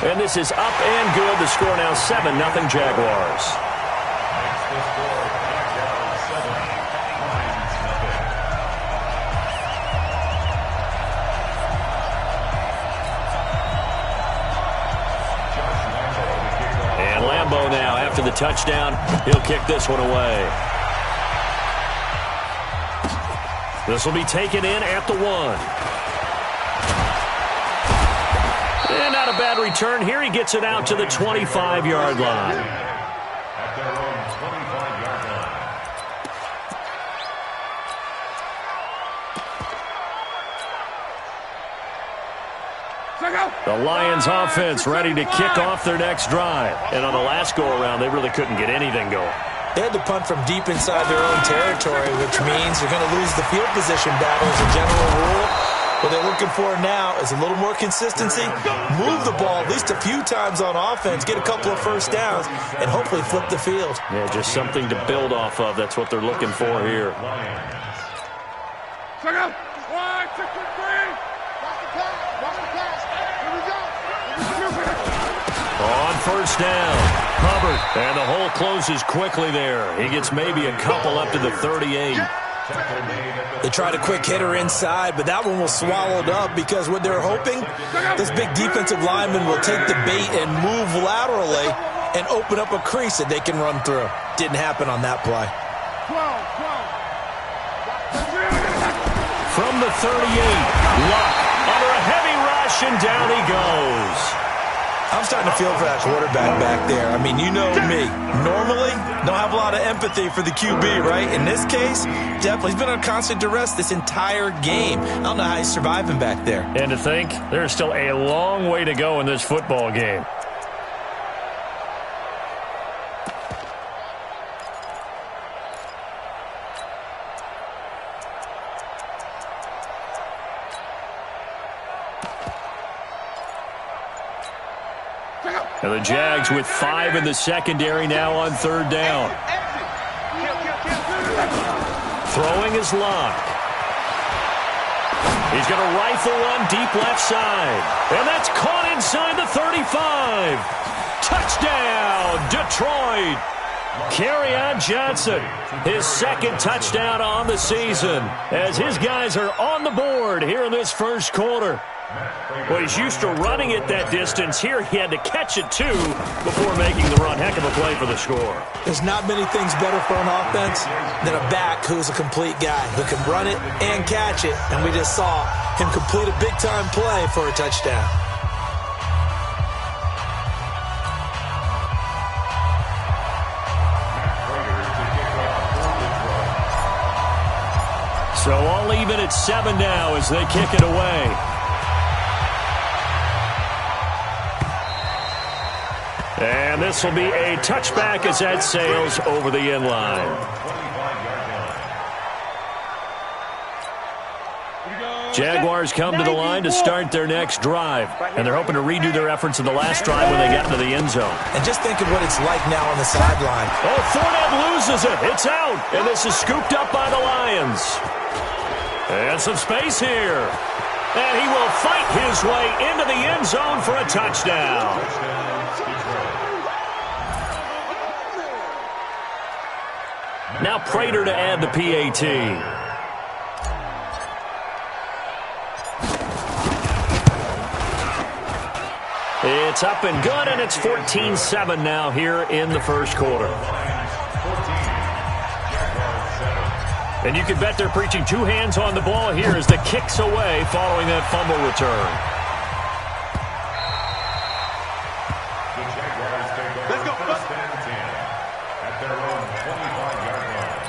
And this is up and good. The score now 7-0 Jaguars. And Lambeau now, after the touchdown, he'll kick this one away. This will be taken in at the 1. And not a bad return here. He gets it out to the 25-yard line. At their own 25-yard line. The Lions offense ready to kick off their next drive. And on the last go-around, they really couldn't get anything going. They had to punt from deep inside their own territory, which means they're going to lose the field position battle as a general rule. What they're looking for now is a little more consistency, move the ball at least a few times on offense, get a couple of first downs, and hopefully flip the field. Yeah, just something to build off of. That's what they're looking for here. Check out. 1, 2, 3. On first down, Hubbard, and the hole closes quickly there. He gets maybe a couple up to the 38. They tried a quick hitter inside, but that one was swallowed up because what they're hoping, this big defensive lineman will take the bait and move laterally and open up a crease that they can run through. Didn't happen on that play. From the 38, Luck under a heavy rush, and down he goes. I'm starting to feel for that quarterback back there. I mean, you know me. Normally, don't have a lot of empathy for the QB, right? In this case, definitely. He's been on constant duress this entire game. I don't know how he's surviving back there. And to think, there's still a long way to go in this football game. And the Jags with 5 in the secondary now on third down. Throwing is Luck. He's going to rifle one deep left side. And that's caught inside the 35. Touchdown, Detroit. Kerryon Johnson, his second touchdown on the season, as his guys are on the board here in this first quarter. Well, he's used to running it that distance. Here he had to catch it, too, before making the run. Heck of a play for the score. There's not many things better for an offense than a back who's a complete guy, who can run it and catch it. And we just saw him complete a big-time play for a touchdown. So all even at 7 now as they kick it away. And this will be a touchback as that sails over the end line. Jaguars come to the line to start their next drive. And they're hoping to redo their efforts in the last drive when they got into the end zone. And just think of what it's like now on the sideline. Oh, Fournette loses it. It's out. And this is scooped up by the Lions. And some space here. And he will fight his way into the end zone for a touchdown. Now Prater to add the PAT. It's up and good, and it's 14-7 now here in the first quarter. And you can bet they're preaching two hands on the ball here as the kick's away following that fumble return. Let's go. First and 10 at their own 25-yard line.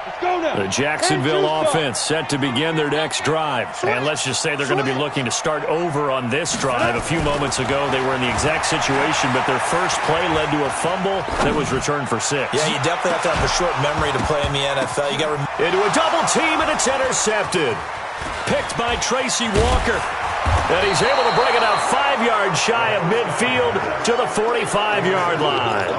Let's go now. The Jacksonville offense set to begin their next drive. And let's just say they're going to be looking to start over on this drive. A few moments ago, they were in the exact situation, but their first play led to a fumble that was returned for 6. Yeah, you definitely have to have a short memory to play in the NFL. You got into a double team, and it's intercepted. Picked by Tracy Walker. And he's able to bring it out 5 yards shy of midfield to the 45-yard line.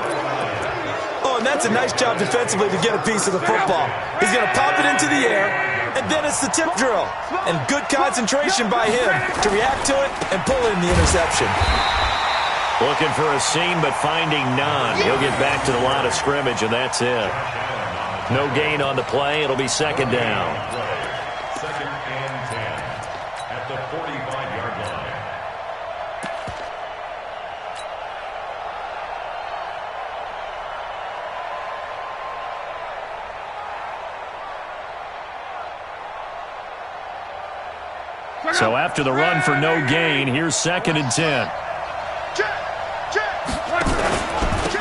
Oh, and that's a nice job defensively to get a piece of the football. He's going to pop it into the air, And then it's the tip drill. And good concentration by him to react to it and pull in the interception. Looking for a seam, but finding none. He'll get back to the line of scrimmage, and that's it. No gain on the play. It'll be second down. Second and 10 at the 45-yard line. So after the run for no gain, here's second and 10.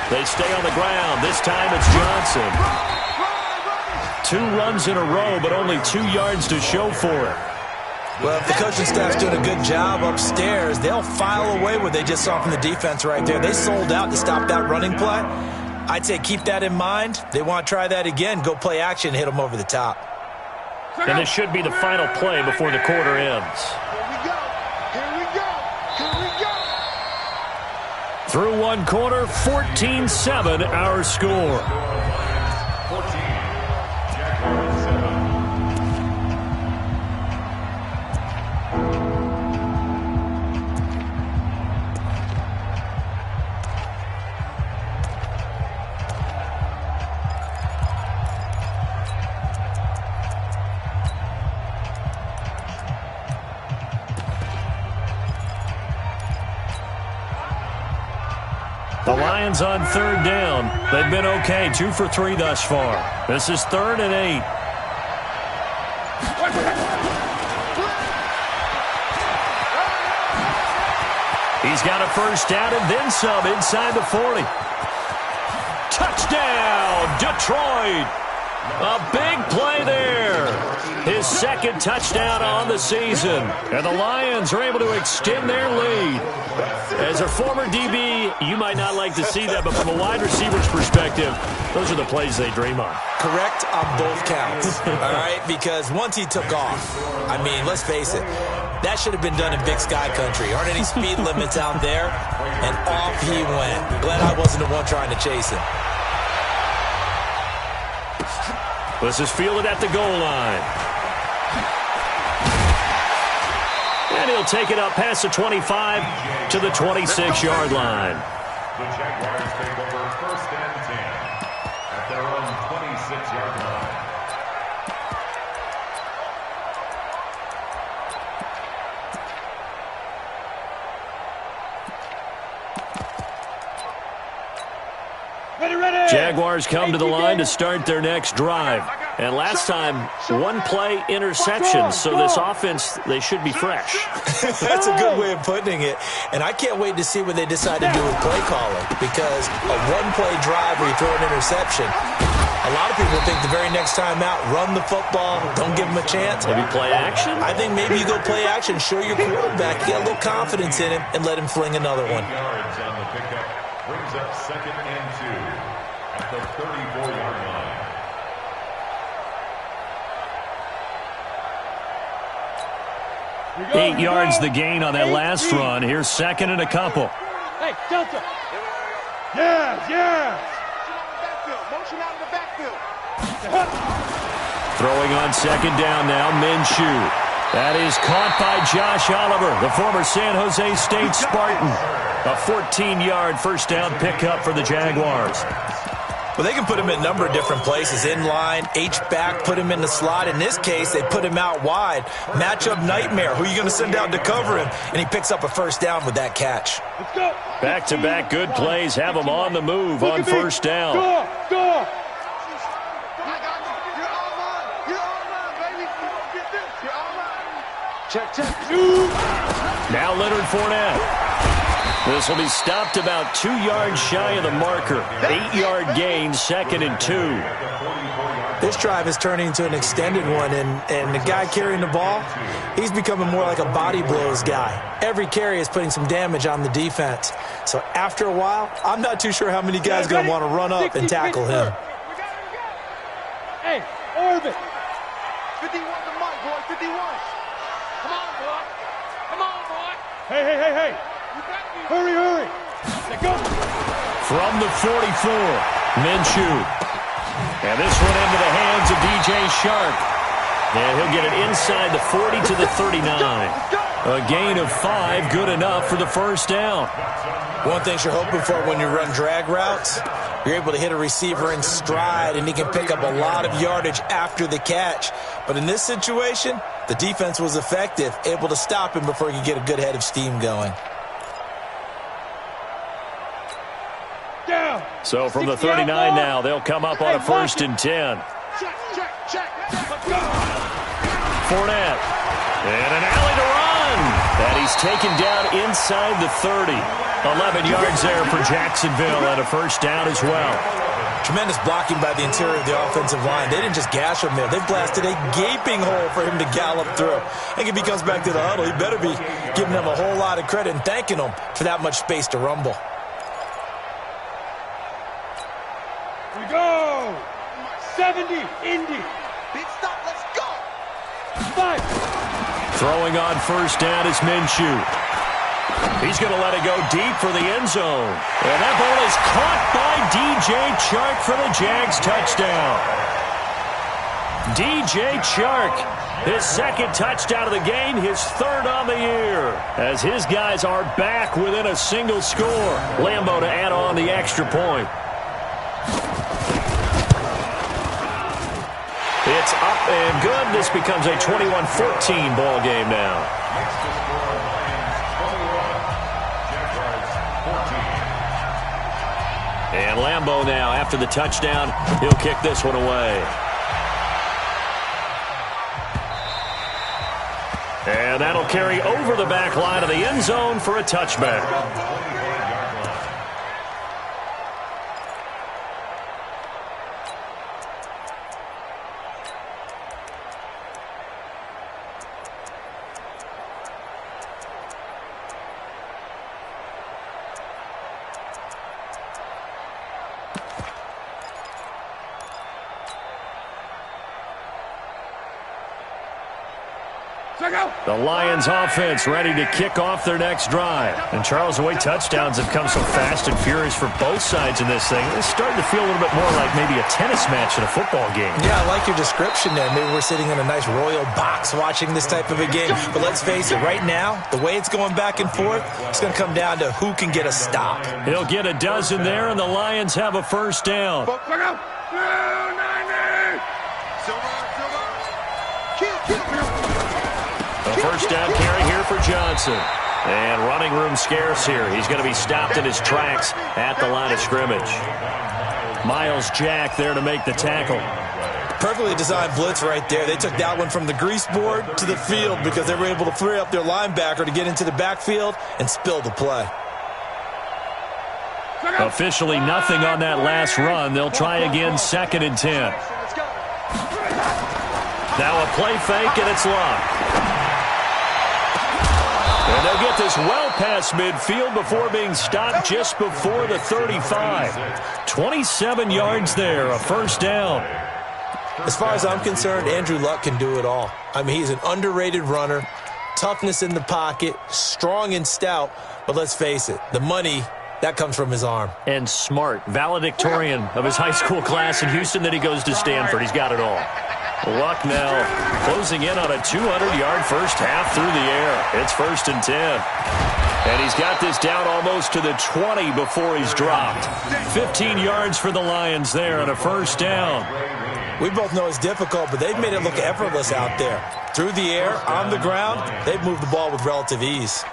They stay on the ground. This time it's Johnson. 2 runs in a row, but only 2 yards to show for it. Well, if the coaching staff's doing a good job upstairs, they'll file away what they just saw from the defense right there. They sold out to stop that running play. I'd say keep that in mind. They want to try that again. Go play action, hit them over the top. And this should be the final play before the quarter ends. Through one quarter, 14-7 our score. 14, Jaguars 7. The Lions on third down. They've been okay, 2 for 3 thus far. This is 3rd and 8. He's got a first down and then some inside the 40. Touchdown, Detroit. A big play there. His second touchdown on the season. And the Lions are able to extend their lead. As a former DB, you might not like to see that, but from a wide receiver's perspective, those are the plays they dream of. Correct on both counts, all right? Because once he took off, I mean, let's face it, that should have been done in Big Sky Country. Aren't any speed limits out there? And off he went. Glad I wasn't the one trying to chase him. This is fielded at the goal line. And he'll take it up past the 25 to the 26-yard line. The Jaguars take over 1st and 10 at their own 26-yard line. Jaguars come to the line to start their next drive. And last time, 1 play interception. So this offense, they should be fresh. That's a good way of putting it. And I can't wait to see what they decide to do with play calling. Because a 1-play drive where you throw an interception, a lot of people think the very next time out, run the football, don't give them a chance. Maybe play action? I think maybe you go play action, show your quarterback, get a little confidence in him, and let him fling another one. 8 yards on the pickup brings up 2nd and 2 at the 34-yard line. Eight yards the gain on that last run. Here's 2nd and a couple. Hey, Delta. Yes. Motion out of the backfield. Throwing on 2nd down now, Minshew. That is caught by Josh Oliver, the former San Jose State Spartan. A 14-yard first down pickup for the Jaguars. Well, they can put him in a number of different places. In line, H-back, put him in the slot. In this case, they put him out wide. Matchup nightmare. Who are you going to send out to cover him? And he picks up a first down with that catch. Let's go. Back-to-back good plays have him on the move on first down. Door. Check. Now Leonard Fournette. This will be stopped about 2 yards shy of the marker. 8-yard gain, 2nd and 2. This drive is turning into an extended one, and the guy carrying the ball, he's becoming more like a body blows guy. Every carry is putting some damage on the defense. So after a while, I'm not too sure how many guys are going to want to run up and tackle him. Hey, Orbit. 51 to Mike, boy. 51. Come on, boy. Hey. Hurry. Let go. From the 44, Minshew. And this one into the hands of DJ Shark. And he'll get it inside the 40 to the 39. A gain of 5, good enough for the first down. One thing you're hoping for when you run drag routes, you're able to hit a receiver in stride, and he can pick up a lot of yardage after the catch. But in this situation, the defense was effective, able to stop him before he could get a good head of steam going. So from the 39 now, they'll come up on a 1st and 10. Fournette. And an alley to run. And he's taken down inside the 30. 11 yards there for Jacksonville and a first down as well. Tremendous blocking by the interior of the offensive line. They didn't just gash him there. They blasted a gaping hole for him to gallop through. I think if he comes back to the huddle, he better be giving them a whole lot of credit and thanking them for that much space to rumble. We go! 70, Indy. Big stop, let's go! 5. Throwing on first down is Minshew. He's going to let it go deep for the end zone. And that ball is caught by DJ Chark for the Jags touchdown. DJ Chark, his 2nd touchdown of the game, his 3rd on the year. As his guys are back within a single score. Lambeau to add on the extra point. It's up and good. This becomes a 21-14 ball game now. And Lambeau now, after the touchdown, he'll kick this one away. And that'll carry over the back line of the end zone for a touchback. The Lions offense ready to kick off their next drive. And Charles, the way touchdowns have come so fast and furious for both sides in this thing, it's starting to feel a little bit more like maybe a tennis match in a football game. Yeah, I like your description there. Maybe we're sitting in a nice royal box watching this type of a game. But let's face it, right now, the way it's going back and forth, it's going to come down to who can get a stop. He'll get a dozen there, and the Lions have a first down. A first down carry here for Johnson. And running room scarce here. He's going to be stopped in his tracks at the line of scrimmage. Myles Jack there to make the tackle. Perfectly designed blitz right there. They took that one from the grease board to the field because they were able to free up their linebacker to get into the backfield and spill the play. Officially nothing on that last run. They'll try again, 2nd and 10. Now a play fake, and it's locked. And they'll get this well past midfield before being stopped just before the 35. 27 yards there, a first down. As far as I'm concerned, Andrew Luck can do it all. I mean, he's an underrated runner, toughness in the pocket, strong and stout, but let's face it, the money, that comes from his arm. And smart, valedictorian of his high school class in Houston, then he goes to Stanford. He's got it all. Luck now closing in on a 200-yard first half through the air. It's 1st and 10. And he's got this down almost to the 20 before he's dropped. 15 yards for the Lions there and a first down. We both know it's difficult, but they've made it look effortless out there. Through the air, on the ground, they've moved the ball with relative ease.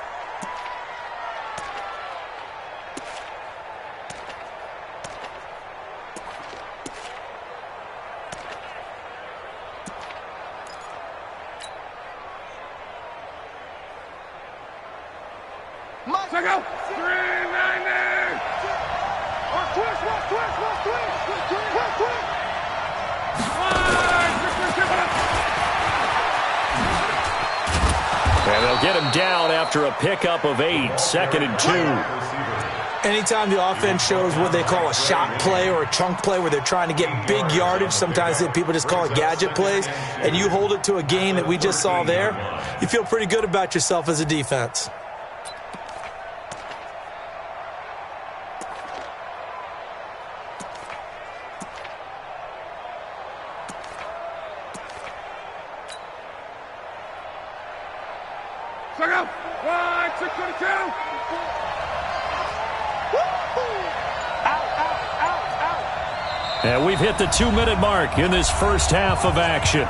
And they'll get him down after a pickup of 8, 2nd and 2. Anytime the offense shows what they call a shot play or a chunk play where they're trying to get big yardage, sometimes people just call it gadget plays, and you hold it to a gain that we just saw there, you feel pretty good about yourself as a defense. Check out. 622. And we've hit the 2-minute mark in this first half of action.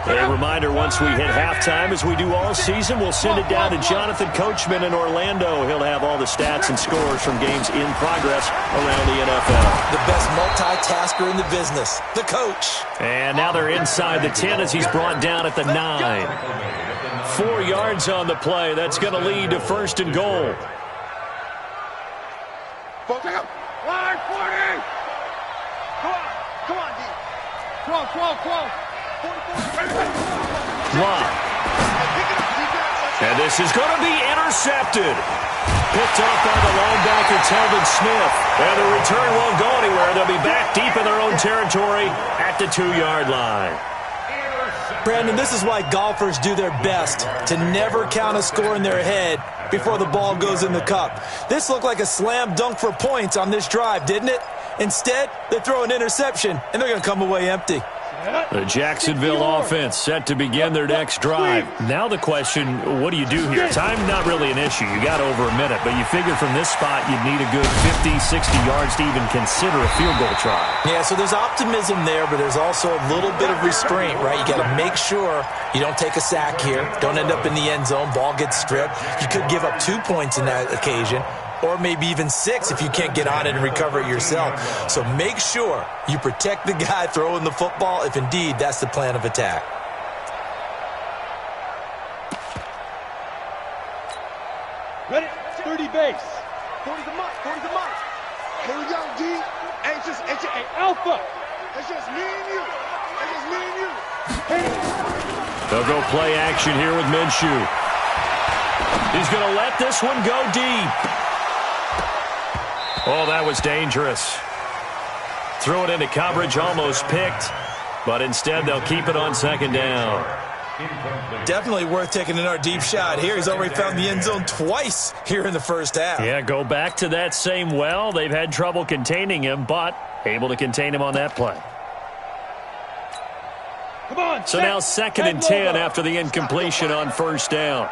A reminder, once we hit halftime, as we do all season, we'll send it down to Jonathan Coachman in Orlando. He'll have all the stats and scores from games in progress around the NFL. The best multitasker in the business, the coach. And now they're inside the 10 as he's brought down at the 9. 4 yards on the play. That's going to lead to first and goal. Check out. Line 40. Come on, D. 12. Block. And this is going to be intercepted. Picked off by the linebacker, Telvin Smith. And the return won't go anywhere. They'll be back deep in their own territory at the 2-yard line. Brandon, this is why golfers do their best to never count a score in their head before the ball goes in the cup. This looked like a slam dunk for points on this drive, didn't it? Instead, they throw an interception, and they're going to come away empty. The Jacksonville offense set to begin their next drive. Now the question, what do you do here? Time not really an issue. You got over a minute, but you figure from this spot you'd need a good 50, 60 yards to even consider a field goal try. Yeah, so there's optimism there, but there's also a little bit of restraint, right? You got to make sure you don't take a sack here. Don't end up in the end zone. Ball gets stripped. You could give up 2 points in that occasion, or maybe even 6 if you can't get on it and recover it yourself. So make sure you protect the guy throwing the football if indeed that's the plan of attack. Ready? 30 base. 40 the mark. Here we go, D. Hey, Alpha. It's just me and you. They'll go play action here with Minshew. He's going to let this one go deep. Oh, that was dangerous. Threw it into coverage, almost picked, but instead they'll keep it on second down. Definitely worth taking another deep shot here. He's already found the end zone twice here in the first half. Yeah, go back to that same well. They've had trouble containing him, but able to contain him on that play. Come on. So now second and 10 after the incompletion on first down.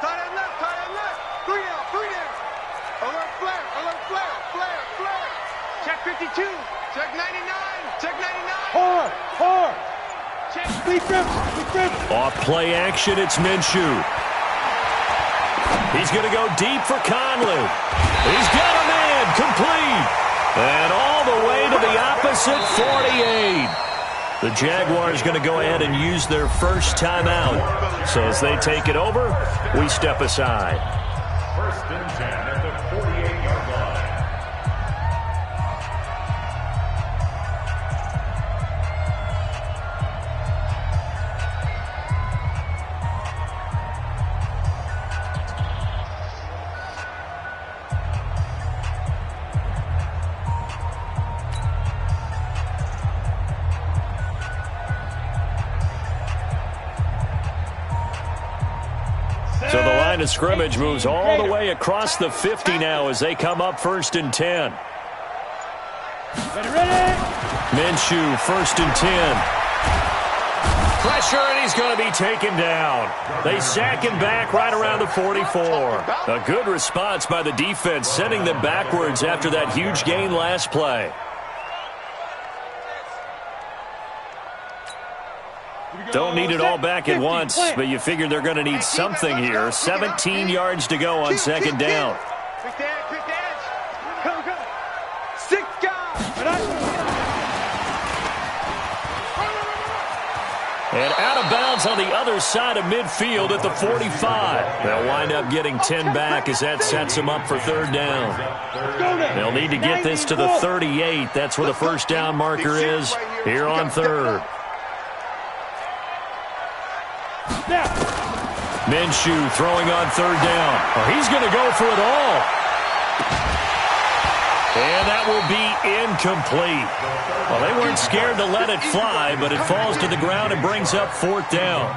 Check 52. Check 99. Check 99. Hard. Check. Sleep. Off play action, it's Minshew. He's going to go deep for Conley. He's got a man, complete. And all the way to the opposite 48. The Jaguars going to go ahead and use their first timeout. So as they take it over, we step aside. First and 10 at the 48-yard line. So the line of scrimmage moves all the way across the 50 now as they come up first and 10. Ready? Minshew, first and 10. Pressure, and he's going to be taken down. They sack him back right around the 44. A good response by the defense, sending them backwards after that huge gain last play. Don't need it all back at once, but you figure they're going to need something here. 17 yards to go on second down. Quick edge. Go. 6 guys. And out of bounds on the other side of midfield at the 45. They'll wind up getting 10 back as that sets them up for third down. They'll need to get this to the 38. That's where the first down marker is here on third. Minshew throwing on third down. Oh, he's going to go for it all. And that will be incomplete. Well, they weren't scared to let it fly, but it falls to the ground and brings up fourth down.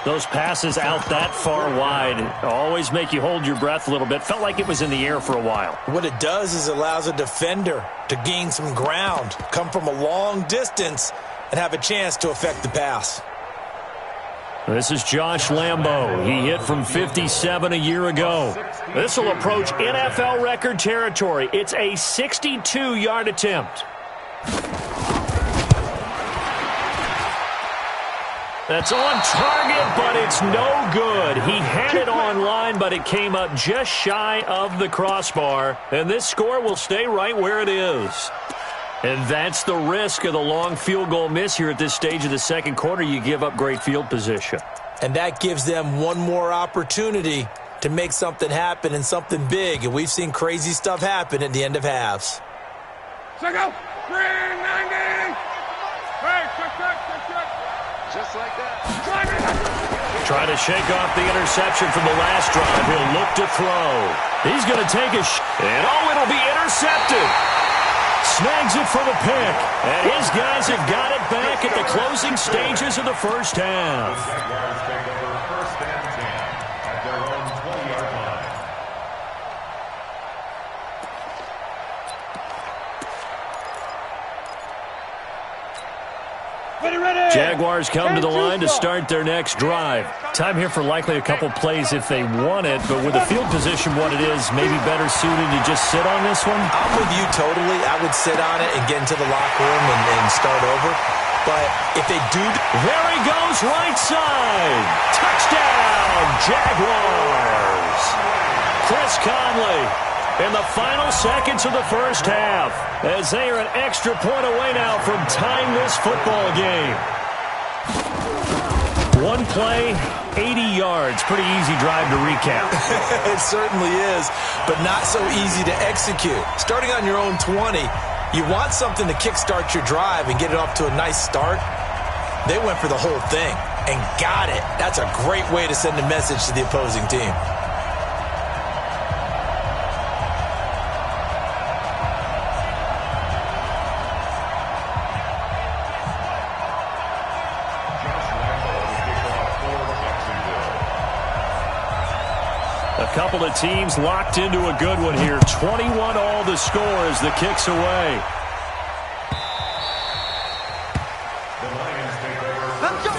Those passes out that far wide always make you hold your breath a little bit. Felt like it was in the air for a while. What it does is allows a defender to gain some ground, come from a long distance, and have a chance to affect the pass. This is Josh Lambo. He hit from 57 a year ago. This will approach NFL record territory. It's a 62-yard attempt. That's on target, but it's no good. He had it on line, but it came up just shy of the crossbar. And this score will stay right where it is. And that's the risk of the long field goal miss here at this stage of the second quarter. You give up great field position. And that gives them one more opportunity to make something happen and something big. And we've seen crazy stuff happen at the end of halves. Check out. 390. Hey, check. Just like that. Try to shake off the interception from the last drive. He'll look to throw. He's going to take a and it'll be intercepted. Snags it for the pick. And his guys have got it back at the closing stages of the first half. Jaguars take over first and 10 at their own 20-yard line. Ready. Jaguars come to the line to start their next drive. Time here for likely a couple plays if they want it, but with the field position what it is, maybe better suited to just sit on this one? I'm with you totally. I would sit on it and get into the locker room and start over. But if they do... There he goes, right side. Touchdown, Jaguars. Chris Conley in the final seconds of the first half, as they are an extra point away now from tying this football game. One play, 80 yards. Pretty easy drive to recap. It certainly is, but not so easy to execute. Starting on your own 20, you want something to kickstart your drive and get it off to a nice start. They went for the whole thing and got it. That's a great way to send a message to the opposing team. A couple of teams locked into a good one here. 21 all the score as the kick's away. The Lions take over Let's go.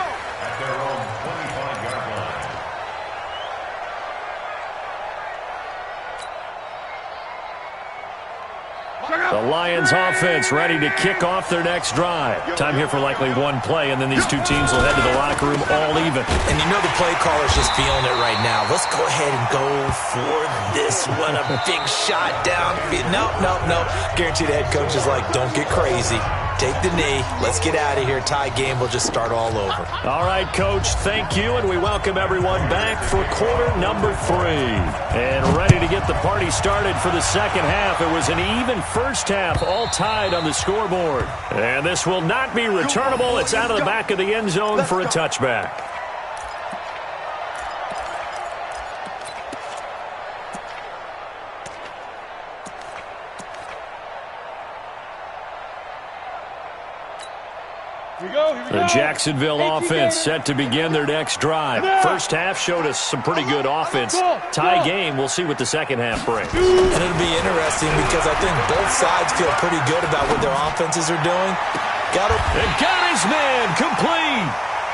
at their own 25-yard line. The Lions offense ready to kick off their next drive. Time here for likely one play, and then these two teams will head to the locker room all even. And you know the play caller's just feeling it right now. Let's go ahead and go for this one. A big shot down. No. Guarantee the head coach is like, don't get crazy. Take the knee. Let's get out of here. Tie game. We'll just start all over. All right, Coach, thank you, and we welcome everyone back for quarter number 3. And ready to get the party started for the second half. It was an even first half, all tied on the scoreboard. And this will not be returnable. It's out of the back of the end zone for a touchback. The Jacksonville offense set to begin their next drive. First half showed us some pretty good offense. Tie game, we'll see what the second half brings. And it'll be interesting because I think both sides feel pretty good about what their offenses are doing. Got his man complete.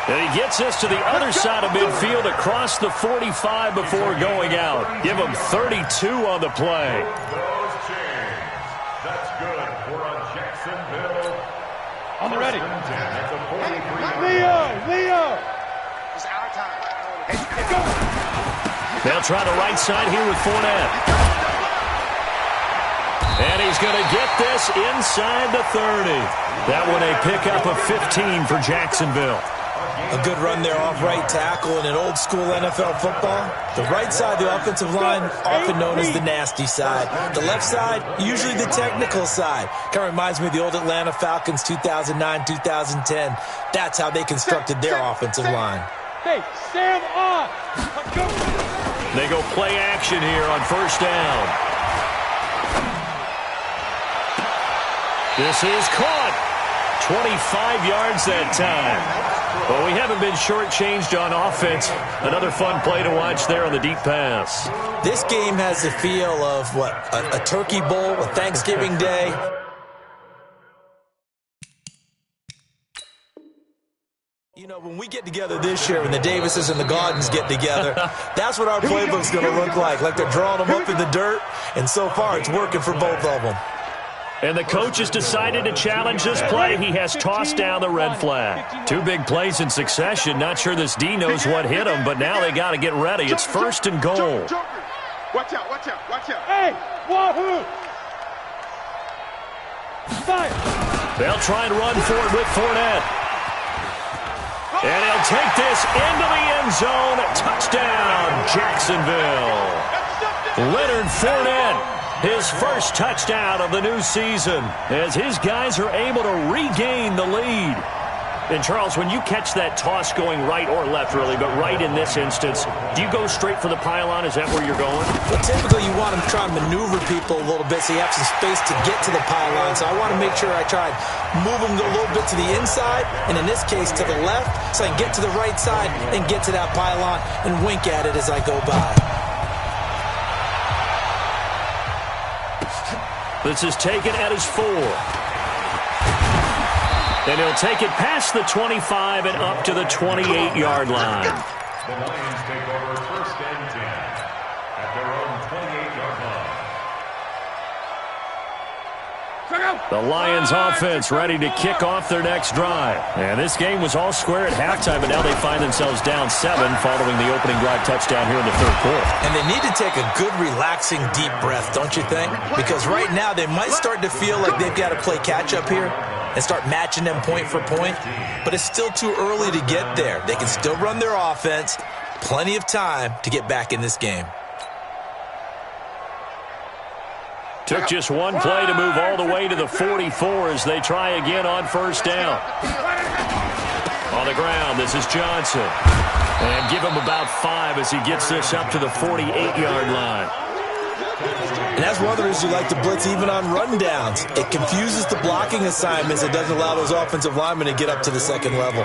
And he gets us to the other side of midfield across the 45 before going out. Give him 32 on the play. Those chains. That's good for a Jacksonville. On the ready. At the 43-yard Leo. It's our time. They'll try the right side here with Fournette. And he's going to get this inside the 30. That one a pickup of 15 for Jacksonville. A good run there off right tackle in an old school NFL football. The right side, the offensive line, often known as the nasty side. The left side, usually the technical side. Kind of reminds me of the old Atlanta Falcons 2009-2010. That's how they constructed their offensive line. Hey, Sam on. They go play action here on first down. This is caught. 25 yards that time. Well, we haven't been shortchanged on offense. Another fun play to watch there on the deep pass. This game has the feel of, what, a turkey bowl, a Thanksgiving Day. You know, when we get together this year, when the Davises and the Gaudens get together, that's what our playbook's going to look like they're drawing them up in the dirt, and so far it's working for both of them. And the coach has decided to challenge this play. He has tossed down the red flag. 2 big plays in succession. Not sure this D knows what hit him, but now they got to get ready. It's 1st and goal. Watch out, watch out, watch out. Hey, wahoo! Fire! They'll try and run for it with Fournette. And he'll take this into the end zone. Touchdown, Jacksonville. Leonard Fournette. His first touchdown of the new season as his guys are able to regain the lead. And, Charles, when you catch that toss going right or left, really, but right in this instance, do you go straight for the pylon? Is that where you're going? Well, typically you want to try and maneuver people a little bit so you have some space to get to the pylon. So I want to make sure I try and move them a little bit to the inside, and in this case to the left, so I can get to the right side and get to that pylon and wink at it as I go by. This is taken at his 4. And he'll take it past the 25 and up to the 28-yard line. The Lions take over 1st and 10 at their own 28-yard line. The Lions offense ready to kick off their next drive. And this game was all square at halftime, but now they find themselves down 7 following the opening drive touchdown here in the 3rd quarter. And they need to take a good, relaxing, deep breath, don't you think? Because right now they might start to feel like they've got to play catch-up here and start matching them point for point. But it's still too early to get there. They can still run their offense. Plenty of time to get back in this game. Took just one play to move all the way to the 44 as they try again on 1st down. On the ground, this is Johnson. And give him about 5 as he gets this up to the 48-yard line. And that's one of the reasons you like to blitz even on rundowns. It confuses the blocking assignments. It doesn't allow those offensive linemen to get up to the 2nd level.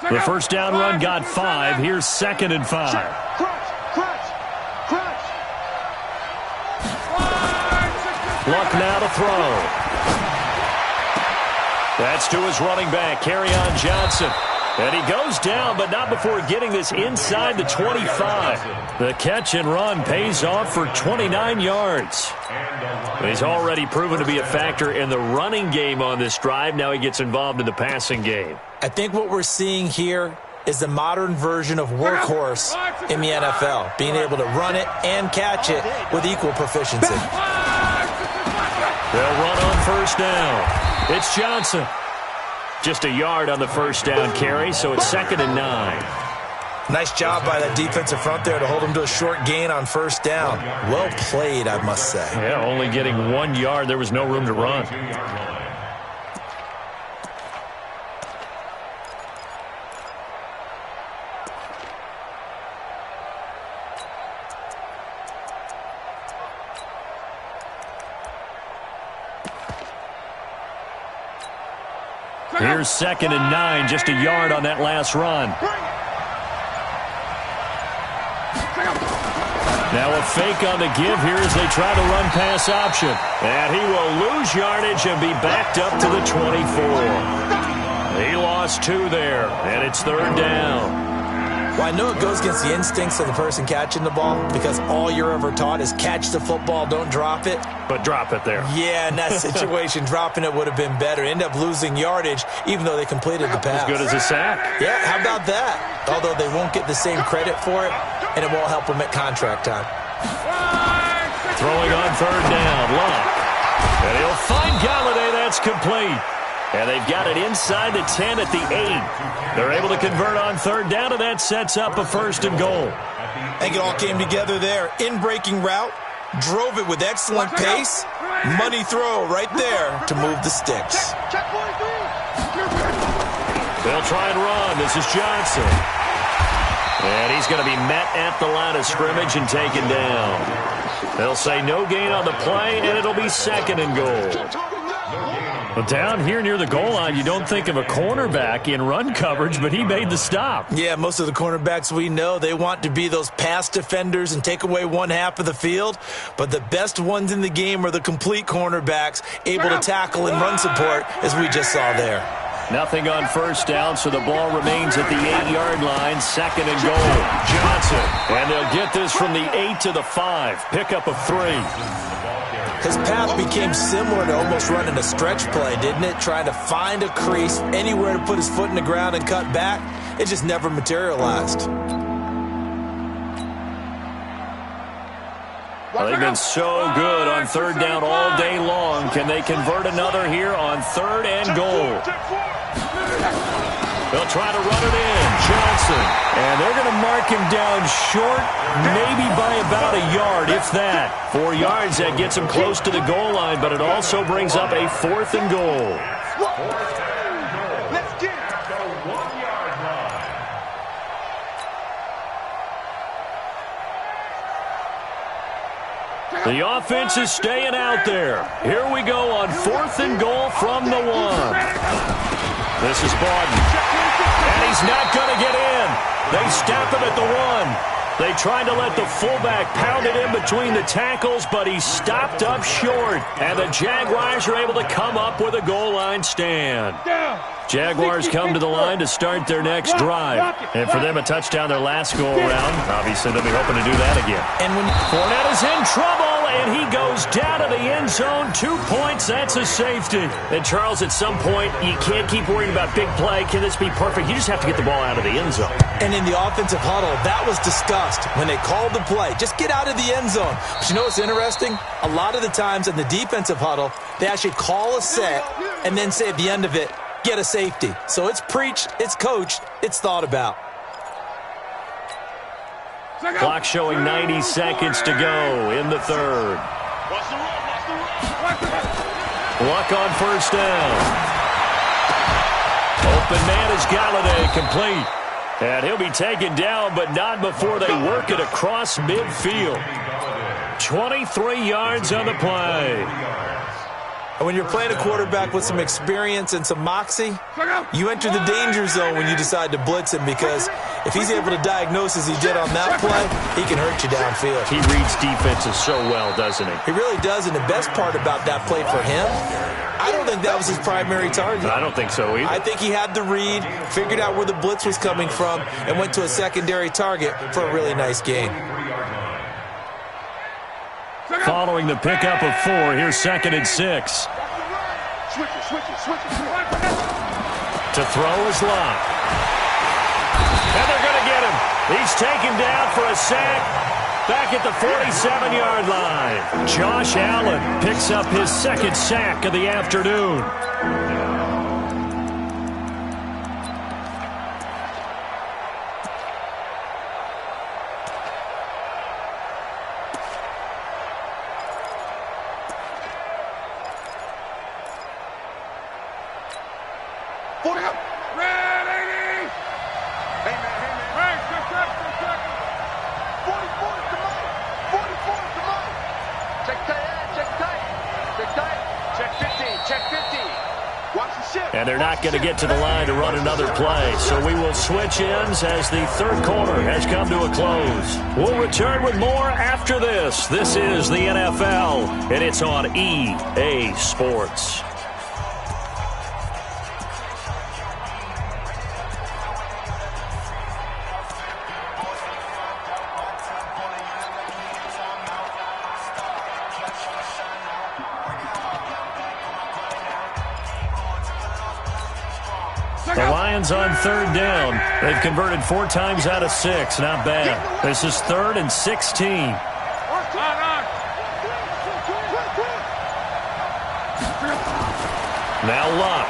The 1st down run got 5. Here's 2nd and 5. Luck now to throw. That's to his running back, Kerryon Johnson. And he goes down, but not before getting this inside the 25. The catch and run pays off for 29 yards. He's already proven to be a factor in the running game on this drive. Now he gets involved in the passing game. I think what we're seeing here is the modern version of workhorse in the NFL, being able to run it and catch it with equal proficiency. They'll run on 1st down. It's Johnson. Just a yard on the 1st down carry, so it's 2nd and 9. Nice job by that defensive front there to hold him to a short gain on 1st down. Well played, I must say. Yeah, only getting 1 yard. There was no room to run. Here's 2nd and 9, just a yard on that last run. Now a fake on the give here as they try to run pass option. And he will lose yardage and be backed up to the 24. He lost 2 there, and it's 3rd down. Well, I know it goes against the instincts of the person catching the ball because all you're ever taught is catch the football, don't drop it. But drop it there. Yeah, in that situation, dropping it would have been better. End up losing yardage even though they completed the pass. As good as a sack. Yeah, how about that? Although they won't get the same credit for it, and it won't help them at contract time. Throwing on 3rd down, Luck. And he'll find Galladay. That's complete. And they've got it inside the 10 at the 8. They're able to convert on 3rd down, and that sets up a 1st and goal. I think it all came together there. In-breaking route, drove it with excellent pace. Money throw right there to move the sticks. They'll try and run. This is Johnson. And he's going to be met at the line of scrimmage and taken down. They'll say no gain on the play, and it'll be second and goal. Well, down here near the goal line, you don't think of a cornerback in run coverage, but he made the stop. Yeah, most of the cornerbacks we know, they want to be those pass defenders and take away one half of the field. But the best ones in the game are the complete cornerbacks, able to tackle and run support, as we just saw there. Nothing on first down, so the ball remains at the 8-yard line. Second and goal. Johnson. And they'll get this from the 8 to the 5. Pickup of 3. His path became similar to almost running a stretch play, didn't it? Trying to find a crease, anywhere to put his foot in the ground and cut back. It just never materialized. Well, they've been so good on third down all day long. Can they convert another here on third and goal? They'll try to run it in. Johnson. And they're going to mark him down short, maybe by about a yard, if that. 4 yards, that gets him close to the goal line, but it also brings up a 4th and goal. Let's get it. At the 1-yard line. The offense is staying out there. Here we go on 4th and goal from the 1. This is Bawden. And he's not going to get in. They stop him at the 1. They tried to let the fullback pound it in between the tackles, but he stopped up short. And the Jaguars are able to come up with a goal line stand. Jaguars come to the line to start their next drive. And for them, a touchdown their last go-around. Obviously, they'll be hoping to do that again. And when Fournette is in trouble, and he goes down to the end zone. 2 points, that's a safety. And, Charles, at some point, you can't keep worrying about big play. Can this be perfect? You just have to get the ball out of the end zone. And in the offensive huddle, that was discussed when they called the play. Just get out of the end zone. But you know what's interesting? A lot of the times in the defensive huddle, they actually call a set and then say at the end of it, get a safety. So it's preached, it's coached, it's thought about. Clock showing 90 seconds to go in the third. Luck on first down. Open man is Galladay, complete. And he'll be taken down, but not before they work it across midfield. 23 yards on the play. And when you're playing a quarterback with some experience and some moxie, you enter the danger zone when you decide to blitz him, because if he's able to diagnose as he did on that play, he can hurt you downfield. He reads defenses so well, doesn't he? He really does, and the best part about that play for him, I don't think that was his primary target. I don't think so either. I think he had the read, figured out where the blitz was coming from, and went to a secondary target for a really nice gain. Following the pickup of 4, here's 2nd and 6. Switch it. To throw is Locke. And they're going to get him. He's taken down for a sack back at the 47-yard line. Josh Allen picks up his 2nd sack of the afternoon. And they're not going to get to the line to run another play. So we will switch ends as the third quarter has come to a close. We'll return with more after this. This is the NFL, and it's on EA Sports. The Lions on third down. They've converted 4 times out of 6. Not bad. This is 3rd and 16. Now Luck.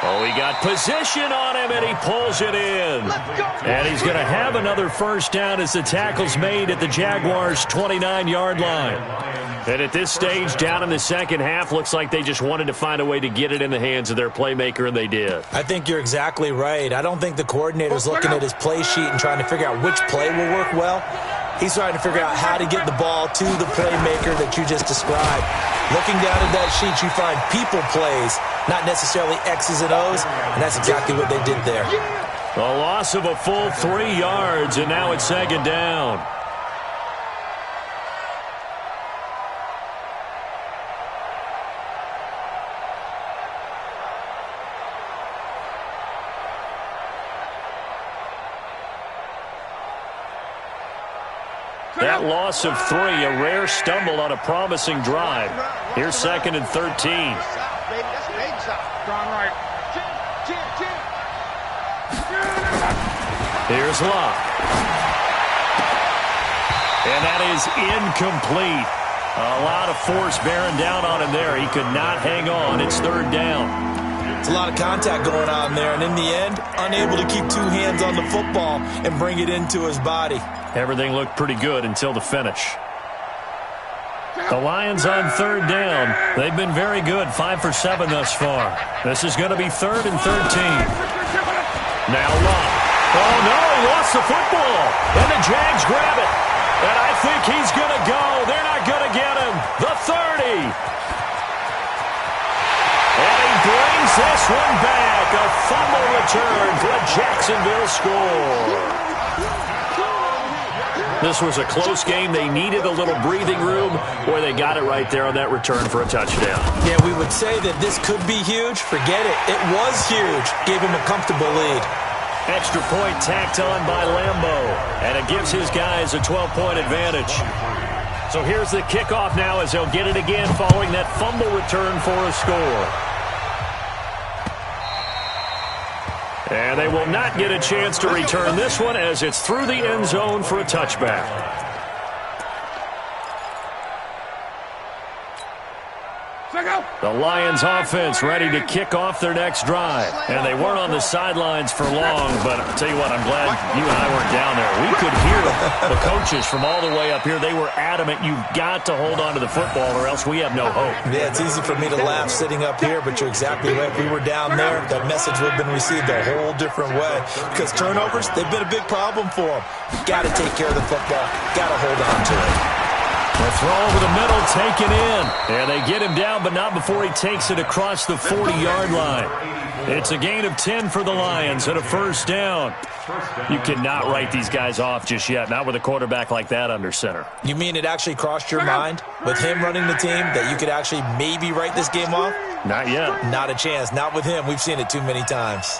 Oh, he got position on him, and he pulls it in. And he's going to have another first down as the tackle's made at the Jaguars' 29-yard line. And at this stage, down in the second half, looks like they just wanted to find a way to get it in the hands of their playmaker, and they did. I think you're exactly right. I don't think the coordinator's looking at his play sheet and trying to figure out which play will work well. He's trying to figure out how to get the ball to the playmaker that you just described. Looking down at that sheet, you find people plays, not necessarily X's and O's, and that's exactly what they did there. A loss of a full 3 yards, and now it's second down. That loss of 3, a rare stumble on a promising drive. Here's second and 13. Here's Locke. And that is incomplete. A lot of force bearing down on him there. He could not hang on. It's third down. It's a lot of contact going on there, and in the end, unable to keep 2 hands on the football and bring it into his body. Everything looked pretty good until the finish. The Lions on third down. They've been very good, 5 for 7 thus far. This is going to be third and 13. Now Locke. Oh, no, he lost the football. And the Jags grab it. And I think he's going to go. They're not going to get him. The 30. And he brings this one back. A fumble return for a Jacksonville score. This was a close game. They needed a little breathing room, where they got it right there on that return for a touchdown. Yeah, we would say that this could be huge. Forget it. It was huge. Gave him a comfortable lead. Extra point tacked on by Lambeau, and it gives his guys a 12-point advantage. So here's the kickoff now as they'll get it again following that fumble return for a score. And they will not get a chance to return this one as it's through the end zone for a touchback. The Lions offense ready to kick off their next drive. And they weren't on the sidelines for long, but I'll tell you what, I'm glad you and I weren't down there. We could hear the coaches from all the way up here. They were adamant, you've got to hold on to the football or else we have no hope. Yeah, it's easy for me to laugh sitting up here, but you're exactly right. If we were down there, that message would have been received a whole different way. Because turnovers, they've been a big problem for them. Got to take care of the football. Got to hold on to it. The throw over the middle taken in. And they get him down, but not before he takes it across the 40-yard line. It's a gain of 10 for the Lions and a first down. You cannot write these guys off just yet, not with a quarterback like that under center. You mean it actually crossed your mind with him running the team that you could actually maybe write this game off? Not yet. Not a chance. Not with him. We've seen it too many times.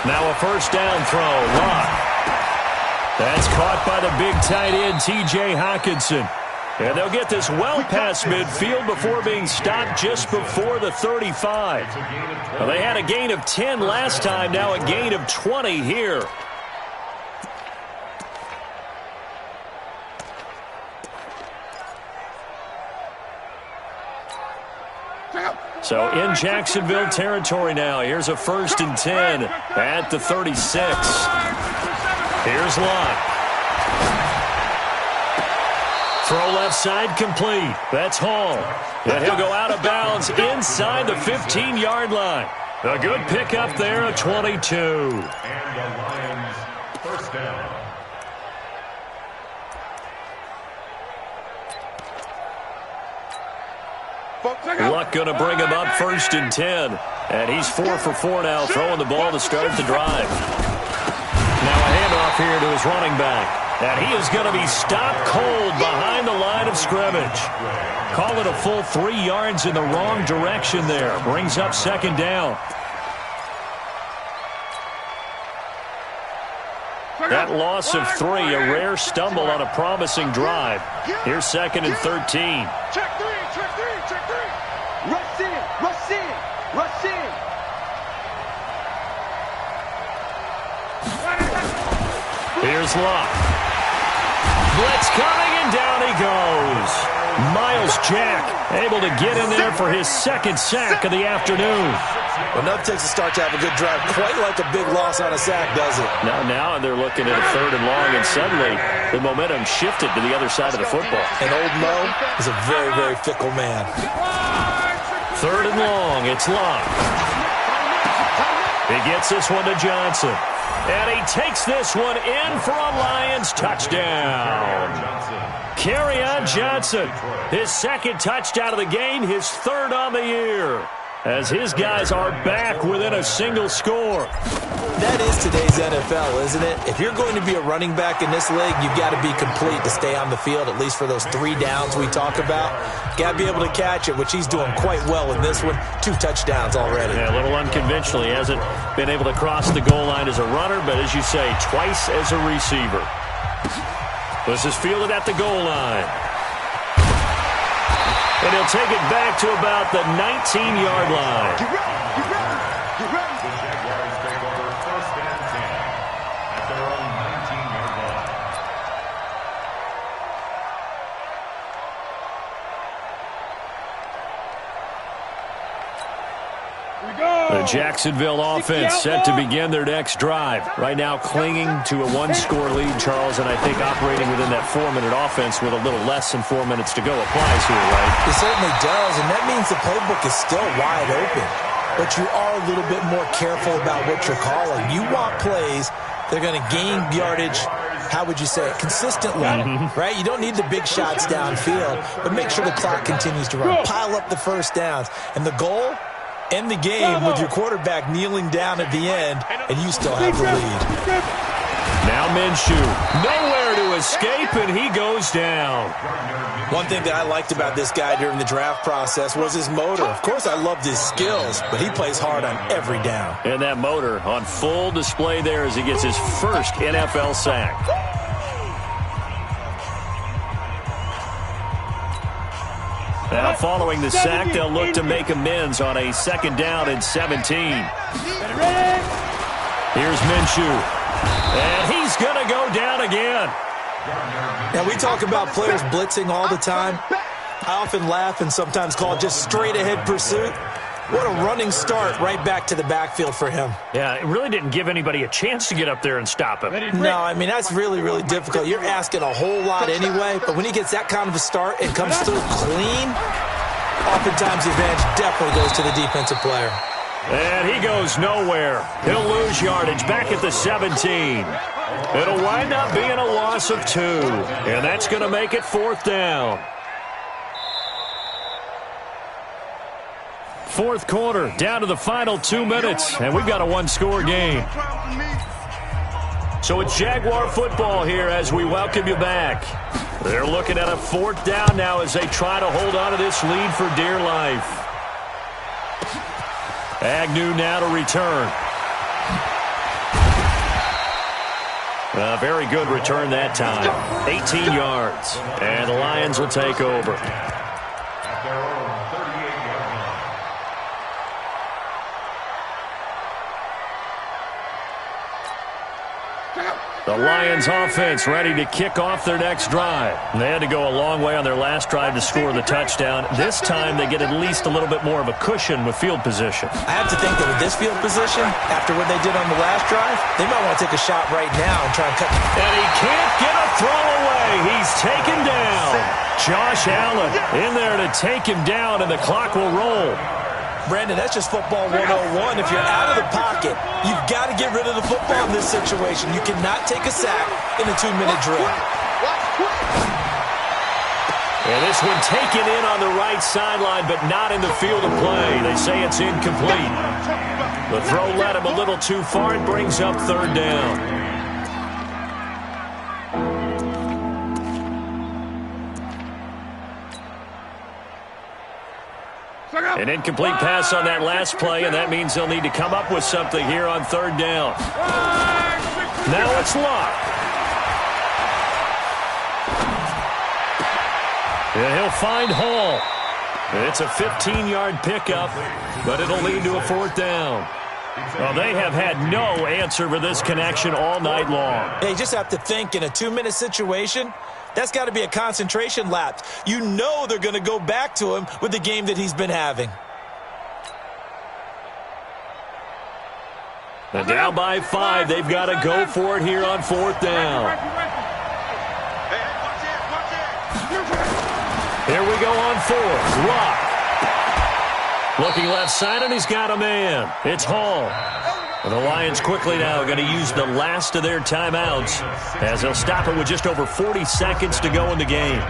Now a first down throw. Locke. That's caught by the big tight end, T.J. Hockenson. And they'll get this well past midfield before being stopped just before the 35. Well, they had a gain of 10 last time, now a gain of 20 here. So in Jacksonville territory now. Here's a first and 10 at the 36. Here's Locke. Throw left side complete. That's Hall. And he'll go out of bounds inside the 15-yard line. A good pickup there, a 22. And the Lions first down. Luck going to bring him up first and 10. And he's 4 for 4 now, throwing the ball to start the drive. Now a handoff here to his running back. And he is going to be stopped cold behind the line of scrimmage. Call it a full 3 yards in the wrong direction there. Brings up second down. That loss of 3, a rare stumble on a promising drive. Here's second and 13. Check three, check three, check three. Rush in, rush in, rush in. Here's Locke. Blitz coming, and down he goes. Miles Jack able to get in there for his second sack of the afternoon. Well, nothing takes a start to have a good drive quite like a big loss on a sack, does it? Now they're looking at a 3rd and long, and suddenly the momentum shifted to the other side of the football. And old Mo is a very, very fickle man. 3rd and long, it's locked. He gets this one to Johnson. And he takes this one in for a Lions touchdown. Kerryon Johnson, his 2nd touchdown of the game, his 3rd on the year, as his guys are back within a single score. That is today's NFL, isn't it? If you're going to be a running back in this league, you've got to be complete to stay on the field, at least for those 3 downs we talk about. Got to be able to catch it, which he's doing quite well in this one. 2 touchdowns already. Yeah, a little unconventional. He hasn't been able to cross the goal line as a runner, but as you say, twice as a receiver. This is fielded at the goal line. And he'll take it back to about the 19-yard line. The Jaguars take over 1st and 10 at their own 19-yard line. The Jacksonville offense set to begin their next drive. Right now clinging to a 1-score lead, Charles, and I think operating within that 4-minute offense with a little less than 4 minutes to go applies here, right? It certainly does, and that means the playbook is still wide open. But you are a little bit more careful about what you're calling. You want plays that are going to gain yardage, how would you say it, consistently, right? You don't need the big shots downfield, but make sure the clock continues to run. Pile up the first downs. And the goal? End the game with your quarterback kneeling down at the end, and you still have the lead. Now Minshew, nowhere to escape, and he goes down. One thing that I liked about this guy during the draft process was his motor. Of course, I loved his skills, but he plays hard on every down. And that motor on full display there as he gets his first NFL sack. Now following the sack, they'll look to make amends on a 2nd down and 17. Here's Minshew. And he's going to go down again. Now, we talk about players blitzing all the time. I often laugh and sometimes call it just straight-ahead pursuit. What a running start right back to the backfield for him. Yeah, it really didn't give anybody a chance to get up there and stop him. No, I mean, that's really, really difficult. You're asking a whole lot anyway, but when he gets that kind of a start and comes through clean, oftentimes the advantage definitely goes to the defensive player. And he goes nowhere. He'll lose yardage back at the 17. It'll wind up being a loss of 2, and that's going to make it 4th down. 4th quarter, down to the final 2 minutes, and we've got a 1-score game. So it's Jaguar football here as we welcome you back. They're looking at a 4th down now as they try to hold on to this lead for dear life. Agnew now to return. A very good return that time. 18 yards, and the Lions will take over. At their own 38-yard line. The Lions offense ready to kick off their next drive. They had to go a long way on their last drive to score the touchdown. This time they get at least a little bit more of a cushion with field position. I have to think that with this field position, after what they did on the last drive, they might want to take a shot right now and try and cut. And he can't get a throw away. He's taken down. Josh Allen in there to take him down, and the clock will roll. Brandon, that's just football 101. If you're out of the pocket, you've got to get rid of the football in this situation. You cannot take a sack in a 2-minute drill. And this one taken in on the right sideline, but not in the field of play. They say it's incomplete. The throw led him a little too far. It brings up 3rd down. An incomplete pass on that last play, and that means they'll need to come up with something here on 3rd down. Now it's Locke. And he'll find Hall. It's a 15-yard pickup, but it'll lead to a 4th down. Well, they have had no answer for this connection all night long. They just have to think in a 2-minute situation. That's got to be a concentration lapse. You know they're going to go back to him with the game that he's been having. And down by 5, they've got to go for it here on 4th down. Here we go on 4th. Lock. Looking left side, and he's got a man. It's Hall. And the Lions quickly now going to use the last of their timeouts as they'll stop it with just over 40 seconds to go in the game.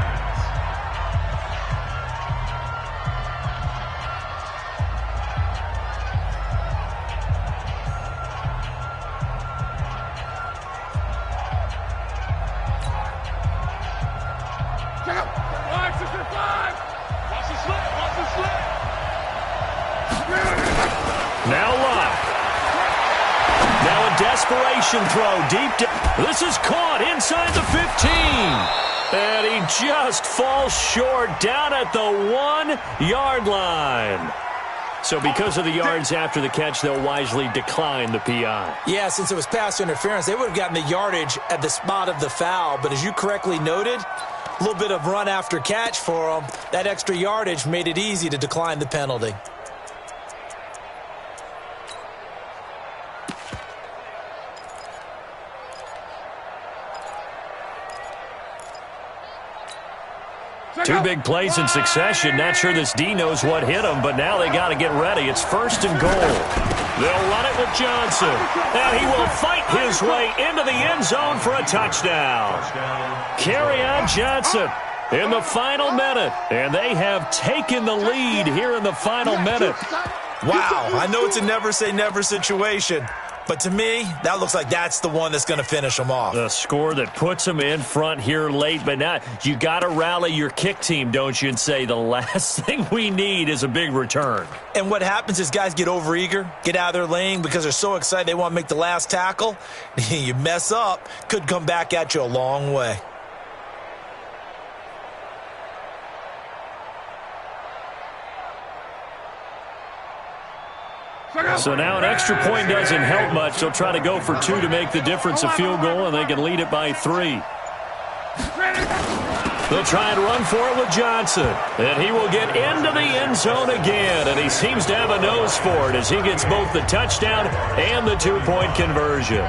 Now Lock. Now a desperation throw deep down. This is caught inside the 15. And he just falls short down at the 1-yard line. So because of the yards after the catch, they'll wisely decline the PI. Yeah, since it was pass interference, they would have gotten the yardage at the spot of the foul. But as you correctly noted, a little bit of run after catch for them. That extra yardage made it easy to decline the penalty. Two big plays in succession. Not sure this D knows what hit him, but now they got to get ready. It's 1st and goal. They'll run it with Johnson. And he will fight his way into the end zone for a touchdown. Kerryon Johnson in the final minute. And they have taken the lead here in the final minute. Wow, I know it's a never-say-never situation. But to me, that looks like that's the one that's going to finish them off. The score that puts them in front here late, but now you got to rally your kick team, don't you, and say the last thing we need is a big return. And what happens is guys get overeager, get out of their lane because they're so excited they want to make the last tackle. You mess up, could come back at you a long way. So now an extra point doesn't help much. They'll try to go for 2 to make the difference a field goal, and they can lead it by 3. They'll try and run for it with Johnson. And he will get into the end zone again, and he seems to have a nose for it as he gets both the touchdown and the 2-point conversion.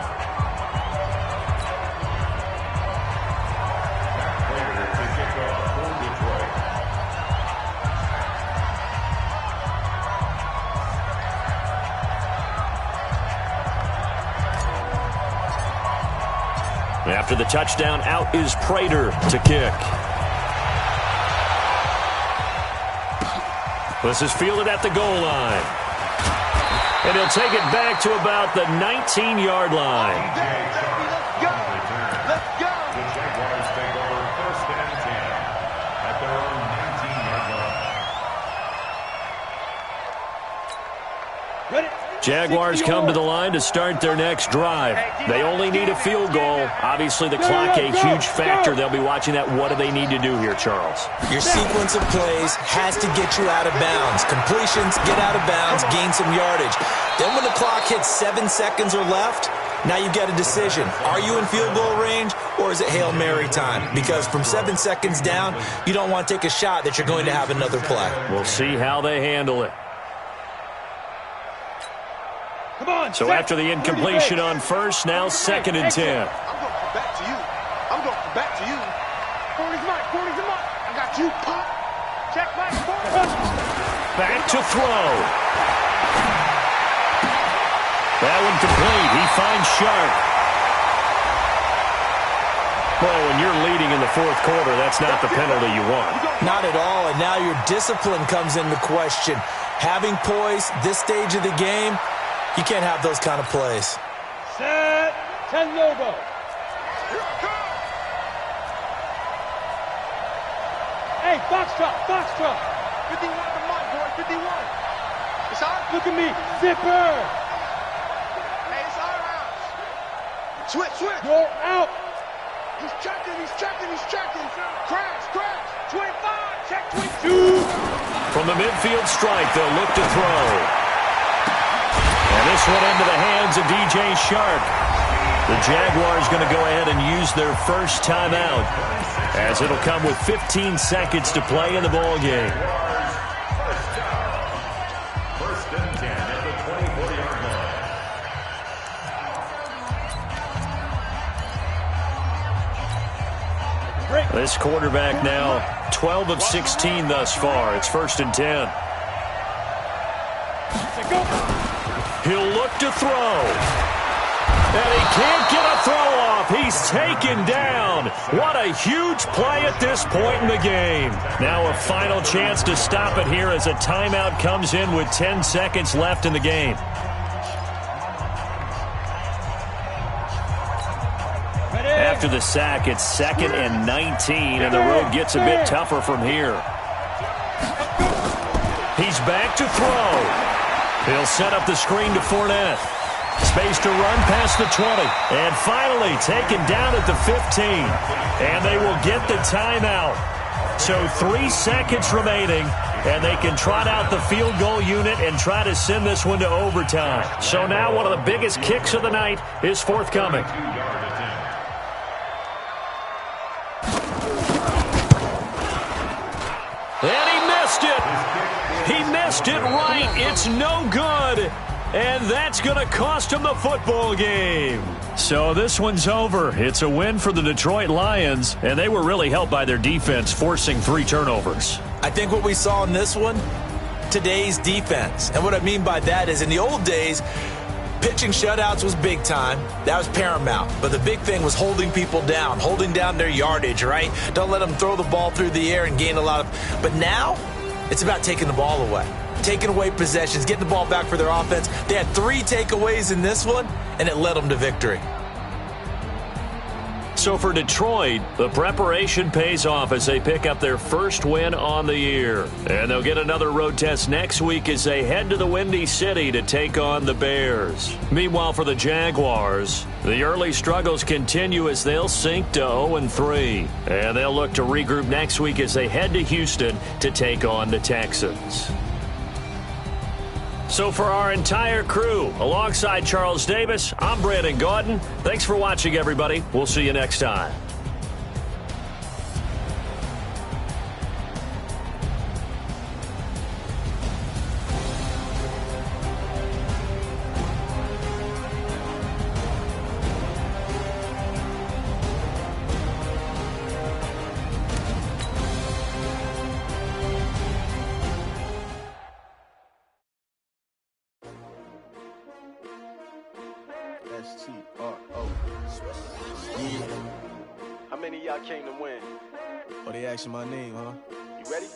After the touchdown, out is Prater to kick. This is fielded at the goal line. And he'll take it back to about the 19-yard line. Let's go. The Jaguars take over 1st and 10 at their own 19-yard line. Ready? Jaguars come to the line to start their next drive. They only need a field goal. Obviously, the clock a huge factor. They'll be watching that. What do they need to do here, Charles? Your sequence of plays has to get you out of bounds. Completions, get out of bounds, gain some yardage. Then when the clock hits 7 seconds or left, now you've got a decision. Are you in field goal range, or is it Hail Mary time? Because from 7 seconds down, you don't want to take a shot that you're going to have another play. We'll see how they handle it. Come on, So after the incompletion on 1st, now 2nd and 10. I'm going back to you. I'm going back to you. 40's mine. 40's mine. I got you. Pop. Check back. Back to throw. That one complete. He finds Sharp. Well, when you're leading in the 4th quarter, that's not the penalty you want. Not at all, and now your discipline comes into question. Having poise this stage of the game, you can't have those kind of plays. Set. 10 logo. Hey, box truck. 51 to Mike, boy. 51. It's all right. Look at me. Zipper. Hey, it's all right. Switch. You're out. He's checking. Crash. 25. Check 22. From the midfield strike, they'll look to throw. And this one into the hands of DJ Shark. The Jaguars going to go ahead and use their first timeout, as it'll come with 15 seconds to play in the ball game. First and 10 at the 24-yard line. This quarterback now 12 of 16 thus far. It's first and 10. He'll look to throw. And he can't get a throw off. He's taken down. What a huge play at this point in the game. Now a final chance to stop it here as a timeout comes in with 10 seconds left in the game. After the sack, it's 2nd and 19, and the road gets a bit tougher from here. He's back to throw. He'll set up the screen to Fournette. Space to run past the 20. And finally taken down at the 15. And they will get the timeout. So 3 seconds remaining, and they can trot out the field goal unit and try to send this one to overtime. So now one of the biggest kicks of the night is forthcoming. And he missed it. He missed it right. It's no good. And that's going to cost him the football game. So this one's over. It's a win for the Detroit Lions, and they were really helped by their defense, forcing 3 turnovers. I think what we saw in this one, today's defense. And what I mean by that is in the old days, pitching shutouts was big time. That was paramount. But the big thing was holding people down, holding down their yardage, right? Don't let them throw the ball through the air and gain a lot of... But now, it's about taking the ball away. Taking away possessions, getting the ball back for their offense. They had 3 takeaways in this one, and it led them to victory. So for Detroit, the preparation pays off as they pick up their first win on the year. And they'll get another road test next week as they head to the Windy City to take on the Bears. Meanwhile, for the Jaguars, the early struggles continue as they'll sink to 0-3. And they'll look to regroup next week as they head to Houston to take on the Texans. So for our entire crew, alongside Charles Davis, I'm Brandon Gaudin. Thanks for watching, everybody. We'll see you next time. S-T-R-O. Yeah. How many of y'all came to win? Oh, they asking my name, huh? You ready?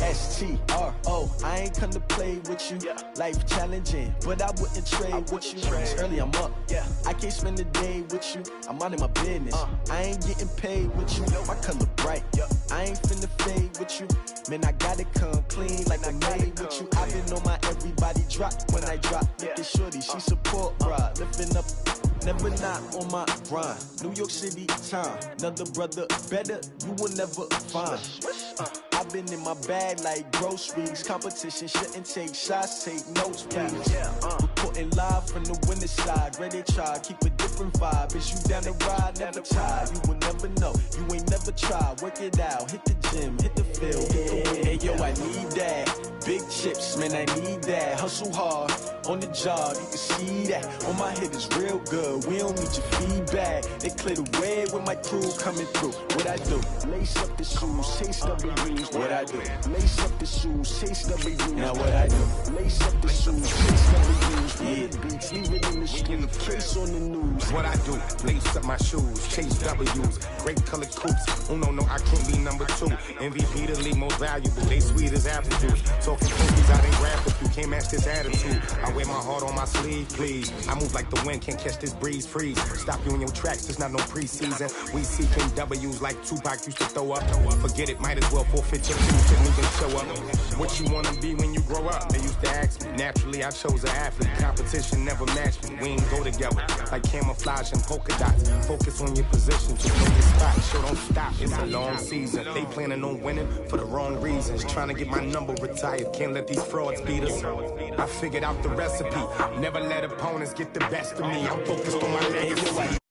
S-T-R-O. I ain't come to play with you. Yeah. Life challenging, but I wouldn't trade with you. It's early, I'm up. Yeah. I can't spend the day with you. I'm minding my business. I ain't getting paid with you. My color bright. Yeah. I ain't finna fade with you. Man, I gotta come clean like I'm made with you. I've been on my everybody drop when I drop. Look at shorty, she support, bruh. Lifting up, never not on my grind. New York City time, another brother better, you will never find. I've been in my bag like groceries. Competition shouldn't take shots, take notes, please. Reporting live from the winning side. Ready to try, keep a different vibe. Is you down the ride, never try. You will never know, you ain't never tried. Work it out, hit the gym, hit the field, hit the win. Hey yo, I need that. Big chips, man, I need that. Hustle hard, on the job, you can see that. On my head is real good, we don't need your feedback. They clear the way with my crew coming through. What I do? Lace up the shoes, chase W's. What I do? Lace up the shoes, chase W's. Now what I do? Lace up the shoes, chase W's. Yeah, beats, leave it in the street, case on the news. What I do? Lace up my shoes, chase W's. Great colored coops. Oh no, I can't be number 2. MVP the league most valuable. They sweet as apple juice. Talking cookies, I didn't grab the few. Can't match this attitude. I wear my heart on my sleeve, please. I move like the wind, can't catch this breeze, freeze. Stop you in your tracks, there's not no preseason. We seeking W's like Tupac used to throw up. Forget it, might as well forfeit your fees, couldn't even show up. What you wanna be when you grow up? They used to to ask me. Naturally, I chose an athlete. Competition never matched me. We ain't go together like camouflage and polka dots. Focus on your position, just know your spot. Show don't stop. It's a long season. They planning on winning for the wrong reasons. Trying to get my number retired. Can't let these frauds beat us. I figured out the recipe. Never let opponents get the best of me. I'm focused on my legacy.